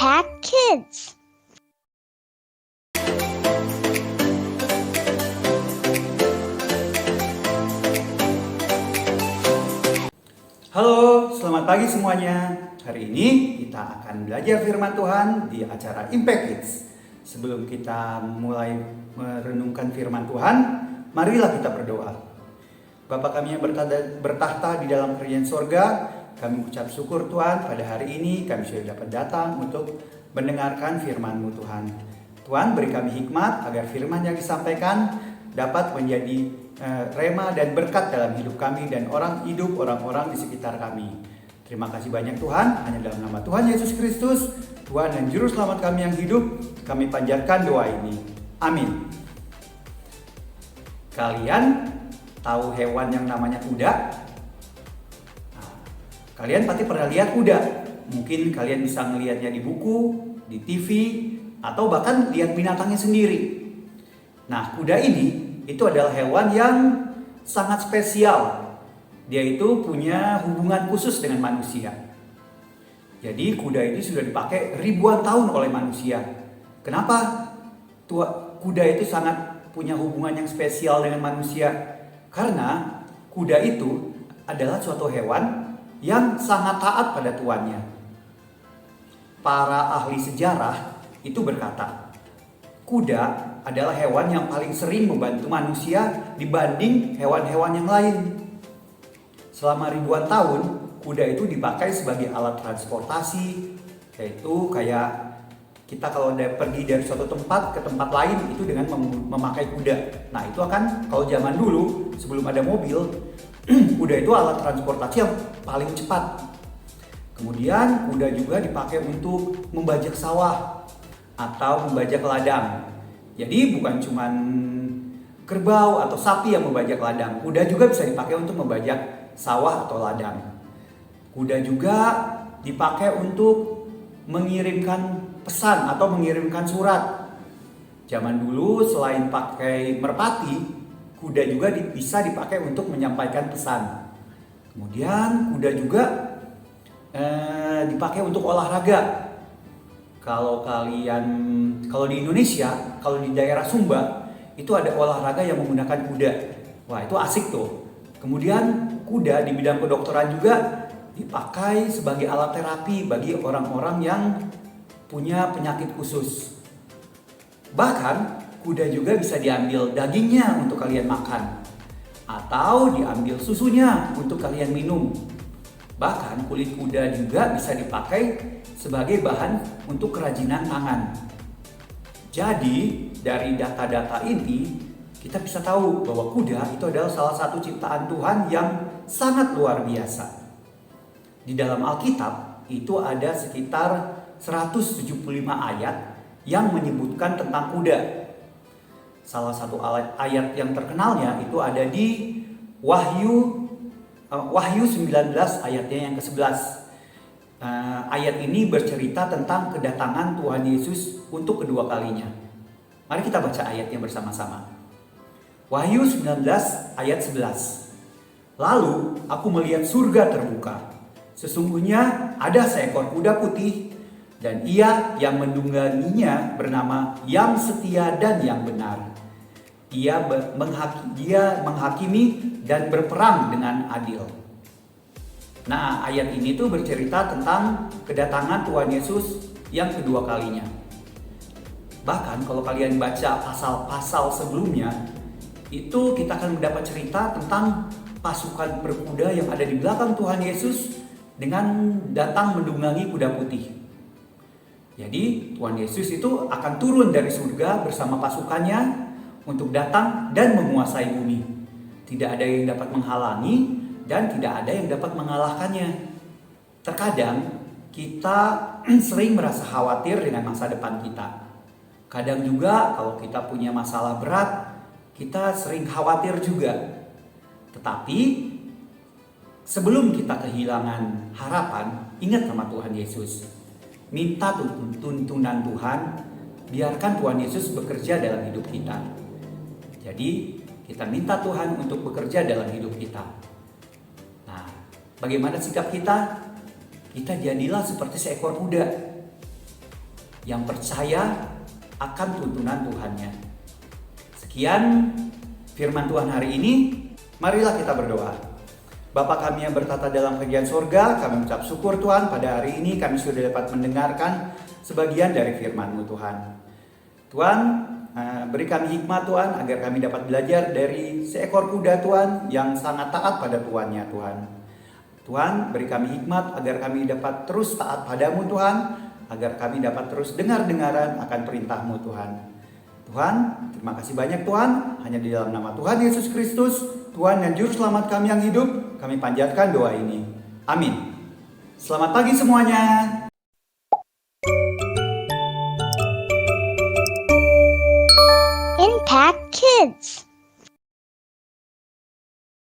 Impact Kids. Halo, selamat pagi semuanya. Hari ini kita akan belajar firman Tuhan di acara Impact Kids. Sebelum kita mulai merenungkan firman Tuhan, marilah kita berdoa. Bapa kami yang bertahta di dalam kerajaan sorga, kami ucap syukur Tuhan pada hari ini kami sudah dapat datang untuk mendengarkan firman-Mu Tuhan. Tuhan beri kami hikmat agar firman yang disampaikan dapat menjadi rema dan berkat dalam hidup kami dan orang-orang di sekitar kami. Terima kasih banyak Tuhan, hanya dalam nama Tuhan Yesus Kristus, Tuhan dan Juru Selamat kami yang hidup, kami panjatkan doa ini. Amin. Kalian tahu hewan yang namanya kuda? Nah, kalian pasti pernah lihat kuda. Mungkin kalian bisa melihatnya di buku, di TV, atau bahkan lihat binatangnya sendiri. Nah, kuda ini itu adalah hewan yang sangat spesial. Dia itu punya hubungan khusus dengan manusia. Jadi kuda ini sudah dipakai ribuan tahun oleh manusia. Kenapa? Kuda itu sangat punya hubungan yang spesial dengan manusia. Karena kuda itu adalah suatu hewan yang sangat taat pada tuannya. Para ahli sejarah itu berkata, kuda adalah hewan yang paling sering membantu manusia dibanding hewan-hewan yang lain. Selama ribuan tahun, kuda itu dipakai sebagai alat transportasi, yaitu kayak kita kalau pergi dari suatu tempat ke tempat lain itu dengan memakai kuda. Nah itu akan kalau zaman dulu sebelum ada mobil, kuda itu alat transportasi yang paling cepat. Kemudian kuda juga dipakai untuk membajak sawah atau membajak ladang. Jadi bukan cuma kerbau atau sapi yang membajak ladang, kuda juga bisa dipakai untuk membajak sawah atau ladang. Kuda juga dipakai untuk mengirimkan pesan atau mengirimkan surat. Zaman dulu selain pakai merpati, kuda juga bisa dipakai untuk menyampaikan pesan. Kemudian kuda juga dipakai untuk olahraga. Kalau di Indonesia, kalau di daerah Sumba, itu ada olahraga yang menggunakan kuda. Wah, itu asik tuh. Kemudian kuda di bidang kedokteran juga dipakai sebagai alat terapi bagi orang-orang yang punya penyakit khusus. Bahkan kuda juga bisa diambil dagingnya untuk kalian makan, atau diambil susunya untuk kalian minum. Bahkan kulit kuda juga bisa dipakai sebagai bahan untuk kerajinan tangan. Jadi dari data-data ini kita bisa tahu bahwa kuda itu adalah salah satu ciptaan Tuhan yang sangat luar biasa. Di dalam Alkitab itu ada sekitar 175 ayat yang menyebutkan tentang kuda. Salah satu ayat yang terkenalnya itu ada di Wahyu 19 ayatnya yang ke-11. Ayat ini bercerita tentang kedatangan Tuhan Yesus untuk kedua kalinya. Mari kita baca ayatnya bersama-sama. Wahyu 19 ayat 11. Lalu aku melihat surga terbuka. Sesungguhnya ada seekor kuda putih, dan ia yang mendungganginya bernama Yang Setia dan Yang Benar. Dia menghakimi dan berperang dengan adil. Nah, ayat ini tuh bercerita tentang kedatangan Tuhan Yesus yang kedua kalinya. Bahkan kalau kalian baca pasal-pasal sebelumnya, itu kita akan mendapat cerita tentang pasukan berkuda yang ada di belakang Tuhan Yesus dengan datang mendunggangi kuda putih. Jadi Tuhan Yesus itu akan turun dari surga bersama pasukannya untuk datang dan menguasai bumi. Tidak ada yang dapat menghalangi dan tidak ada yang dapat mengalahkannya. Terkadang kita sering merasa khawatir dengan masa depan kita. Kadang juga kalau kita punya masalah berat, kita sering khawatir juga. Tetapi sebelum kita kehilangan harapan, ingat sama Tuhan Yesus. Minta tuntunan Tuhan, biarkan Tuhan Yesus bekerja dalam hidup kita. Jadi kita minta Tuhan untuk bekerja dalam hidup kita. Bagaimana sikap kita? Kita jadilah seperti seekor kuda. yang percaya akan tuntunan Tuhannya. Sekian firman Tuhan hari ini, marilah kita berdoa. Bapa kami yang bertata dalam kerajaan surga, kami mengucap syukur Tuhan, pada hari ini kami sudah dapat mendengarkan sebagian dari firman-Mu Tuhan. Tuhan, beri kami hikmat Tuhan, agar kami dapat belajar dari seekor kuda Tuhan yang sangat taat pada tuannya Tuhan. Tuhan, beri kami hikmat agar kami dapat terus taat padamu Tuhan, agar kami dapat terus dengar-dengaran akan perintah-Mu Tuhan. Tuhan, terima kasih banyak Tuhan, hanya di dalam nama Tuhan Yesus Kristus, Tuhan dan Juru Selamat kami yang hidup, kami panjatkan doa ini. Amin. Selamat pagi semuanya. Impact Kids.